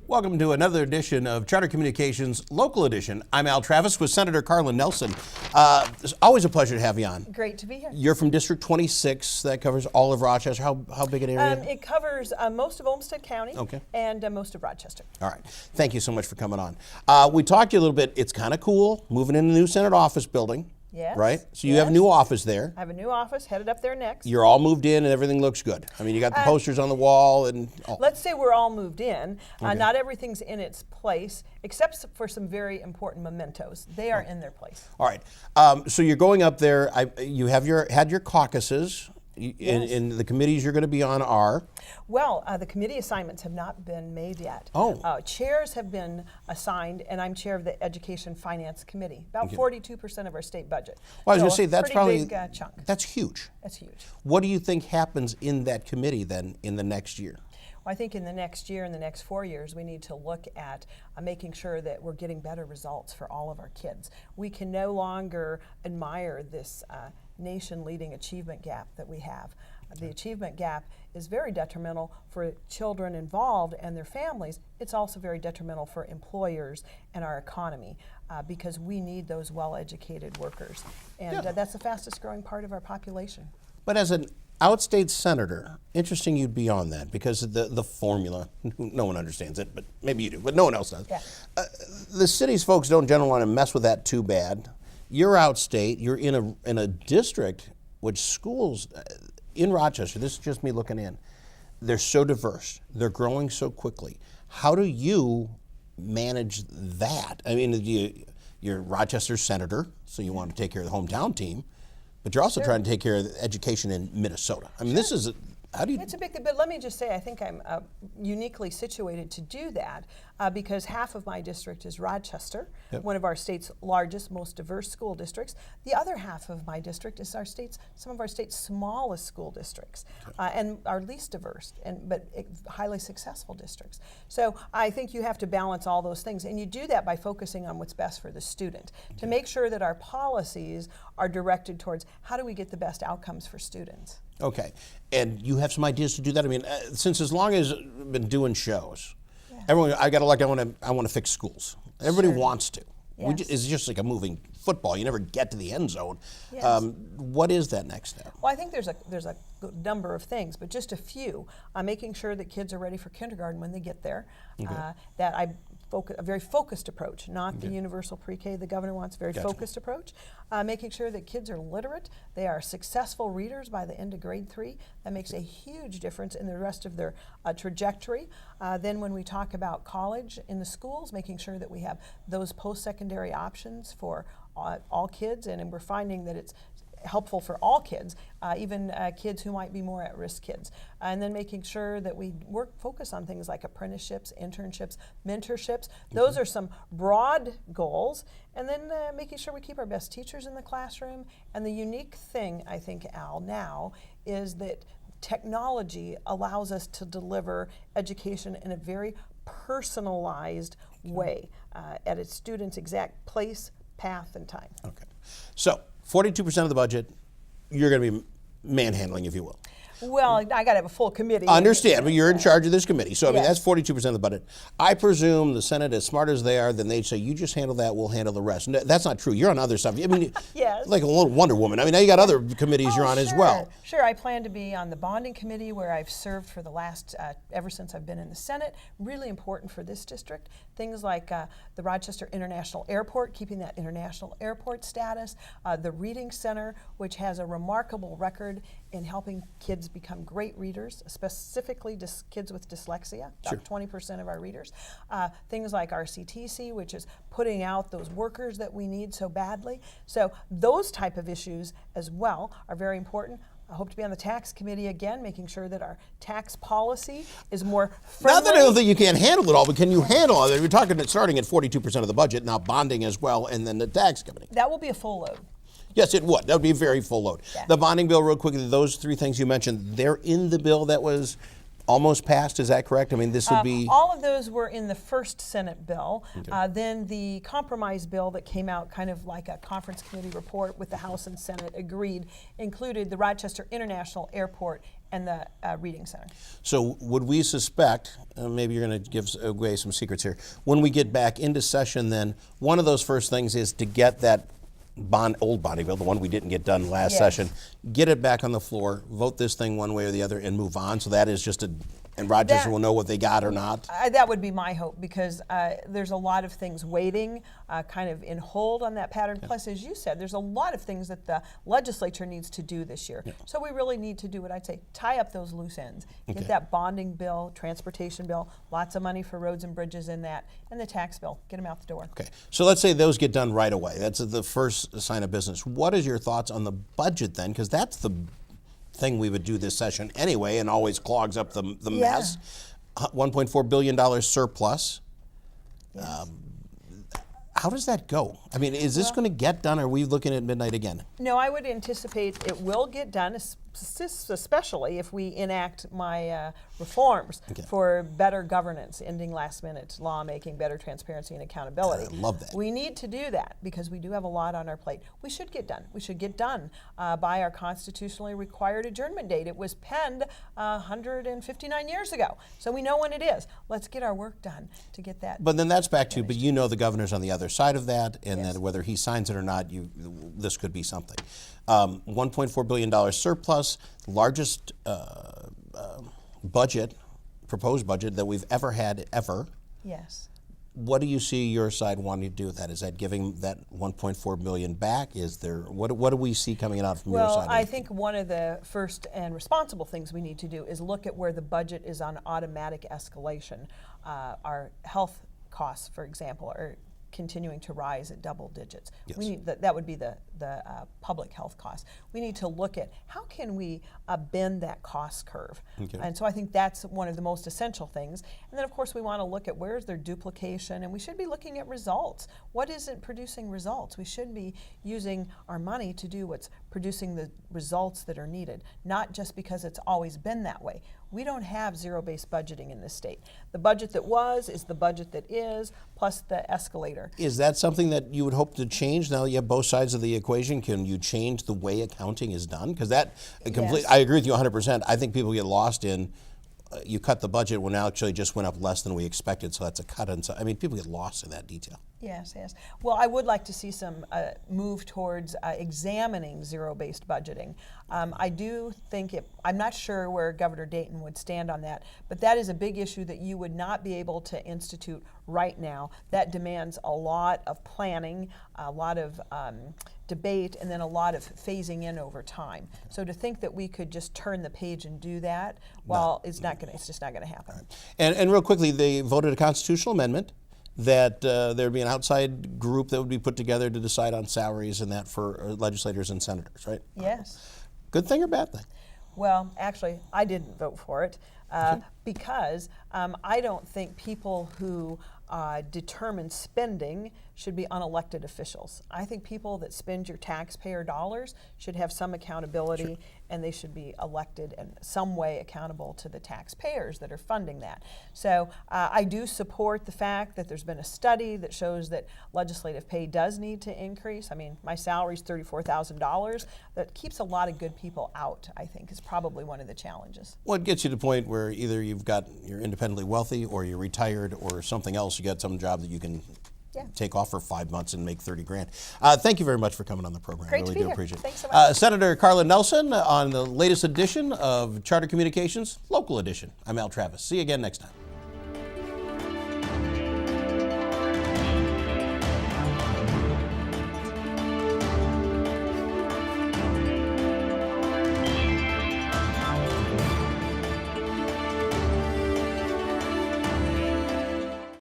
Welcome to another edition of Charter Communications Local Edition. I'm Al Travis with Senator Carla Nelson. It's always a pleasure to have you on. Great to be here. You're from District 26. That covers all of Rochester. How big an area? It covers most of Olmsted County and most of Rochester. All right. Thank you so much for coming on. We talked to you a little bit. It's kind of cool moving into the new Senate office building. Yes. Right? So you have a new office there. I have a new office headed up there next. You're all moved in and everything looks good. I mean, you got the posters on the wall and all. Let's say we're all moved in. Not everything's in its place, except for some very important mementos. They are in their place. All right. So you're going up there. You have had your caucuses. And the committees you're going to be on are? Well, the committee assignments have not been made yet. Chairs have been assigned, and I'm chair of the Education Finance Committee. About 42% of our state budget. Well, I was going to say, that's probably big chunk. That's huge. That's huge. What do you think happens in that committee then in the next year? Well, I think in the next year, in the next 4 years, we need to look at making sure that we're getting better results for all of our kids. We can no longer admire this nation-leading achievement gap that we have. The achievement gap is very detrimental for children involved and their families. It's also very detrimental for employers and our economy because we need those well-educated workers. And that's the fastest growing part of our population. But as an outstate senator, interesting you'd be on that because of the formula. No one understands it, but maybe you do, but no one else does. Yeah. The city's folks don't generally want to mess with that too bad. You're outstate, you're in a district which schools in Rochester, this is just me looking in, they're so diverse, they're growing so quickly. How do you manage that? I mean, you're Rochester's senator, so you want to take care of the hometown team, but you're also trying to take care of education in Minnesota. I mean, this is, how do you? It's a big thing, but let me just say, I think I'm uniquely situated to do that because half of my district is Rochester, one of our state's largest, most diverse school districts. The other half of my district is some of our state's smallest school districts and our least diverse, but highly successful districts. So I think you have to balance all those things, and you do that by focusing on what's best for the student to make sure that our policies are directed towards how do we get the best outcomes for students. Okay, and you have some ideas to do that? I mean, since as long as I've been doing shows, everyone, I got elected, I want to fix schools. Everybody wants to. It's just like a moving football. You never get to the end zone. What is that next step? Well, I think there's a number of things, but just a few. Making sure that kids are ready for kindergarten when they get there. That a very focused approach, not the universal pre-K the governor wants, very focused approach. Making sure that kids are literate, they are successful readers by the end of grade 3. That makes a huge difference in the rest of their trajectory. Then when we talk about college in the schools, making sure that we have those post-secondary options for all kids, and we're finding that it's helpful for all kids, even kids who might be more at-risk kids. And then making sure that we focus on things like apprenticeships, internships, mentorships. Those are some broad goals. And then making sure we keep our best teachers in the classroom. And the unique thing, I think, Al, now is that technology allows us to deliver education in a very personalized way at a student's exact place, path, and time. Okay. So 42% of the budget, you're going to be manhandling, if you will. Well, I got to have a full committee. I understand, but you're in charge of this committee. So, I mean, that's 42% of the budget. I presume the Senate, as smart as they are, then they'd say, you just handle that, we'll handle the rest. No, that's not true. You're on other stuff. I mean, like a little Wonder Woman. I mean, now you got other committees you're on as well. Sure. I plan to be on the bonding committee where I've served for the last, ever since I've been in the Senate. Really important for this district. Things like the Rochester International Airport, keeping that international airport status. The Reading Center, which has a remarkable record in helping kids become great readers, specifically kids with dyslexia, about 20% of our readers. Things like RCTC, which is putting out those workers that we need so badly. So those type of issues as well are very important. I hope to be on the tax committee again, making sure that our tax policy is more friendly. Not that I don't think you can't handle it all, but can you handle it? We're talking starting at 42% of the budget, now bonding as well, and then the tax committee. That will be a full load. Yes, it would. That would be a very full load. The bonding bill, real quickly, those three things you mentioned, they're in the bill that was almost passed, is that correct? I mean, this would be... all of those were in the first Senate bill. Then the compromise bill that came out kind of like a conference committee report with the House and Senate agreed included the Rochester International Airport and the reading center. So would we suspect, maybe you're going to give away some secrets here, when we get back into session then, one of those first things is to get that old bonding bill, the one we didn't get done last session, get it back on the floor, vote this thing one way or the other and move on. So that is just and Rochester will know what they got or not? That would be my hope, because there's a lot of things waiting, kind of in hold on that pattern. Plus, as you said, there's a lot of things that the legislature needs to do this year. So we really need to do what I'd say, tie up those loose ends. Get that bonding bill, transportation bill, lots of money for roads and bridges in that, and the tax bill, get them out the door. Okay, so let's say those get done right away. That's the first sign of business. What is your thoughts on the budget then? Because that's the thing we would do this session anyway and always clogs up the mess. $1.4 billion surplus. How does that go? I mean, is this going to get done, or are we looking at midnight again? No, I would anticipate it will get done, especially if we enact my reforms for better governance, ending last-minute lawmaking, better transparency and accountability. I love that. We need to do that because we do have a lot on our plate. We should get done. We should get done by our constitutionally required adjournment date. It was penned 159 years ago, so we know when it is. Let's get our work done to get that. But then that's back to, but you know the governor's on the other side of that, and that whether he signs it or not, this could be something. $1.4 billion surplus, largest proposed budget that we've ever had, ever. Yes. What do you see your side wanting to do with that? Is that giving that $1.4 billion back? Is there, what do we see coming out from your side? Well, I think one of the first and responsible things we need to do is look at where the budget is on automatic escalation. Our health costs, for example, are continuing to rise at double digits. We need that would be the public health costs. We need to look at how can we bend that cost curve. And so I think that's one of the most essential things. And then of course we want to look at where's there duplication, and we should be looking at results. What isn't producing results? We should be using our money to do what's producing the results that are needed, not just because it's always been that way. We don't have zero-based budgeting in this state. The budget that was is the budget that is, plus the escalator. Is that something that you would hope to change now that you have both sides of the equation? Can you change the way accounting is done? Because that, I agree with you 100%. I think people get lost in, you cut the budget when actually just went up less than we expected, so that's a cut. And so, I mean, people get lost in that detail. Yes, yes. Well, I would like to see some move towards examining zero-based budgeting. I do think I'm not sure where Governor Dayton would stand on that, but that is a big issue that you would not be able to institute right now. That demands a lot of planning, a lot of debate, and then a lot of phasing in over time. So to think that we could just turn the page and do that, well, it's just not going to happen. Right. And real quickly, they voted a constitutional amendment that there'd be an outside group that would be put together to decide on salaries and that for legislators and senators, right? Yes. Good thing or bad thing? Well, actually, I didn't vote for it because I don't think people who determine spending should be unelected officials. I think people that spend your taxpayer dollars should have some accountability, and they should be elected in some way accountable to the taxpayers that are funding that. So I do support the fact that there's been a study that shows that legislative pay does need to increase. I mean, my salary is $34,000. That keeps a lot of good people out, I think, is probably one of the challenges. Well, it gets you to the point where either you're independently wealthy, or you're retired, or something else. You got some job that you can take off for 5 months and make 30 grand. Thank you very much for coming on the program. Great I really to be do here. appreciate it. Thanks so much. Senator Carla Nelson on the latest edition of Charter Communications, Local Edition. I'm Al Travis. See you again next time.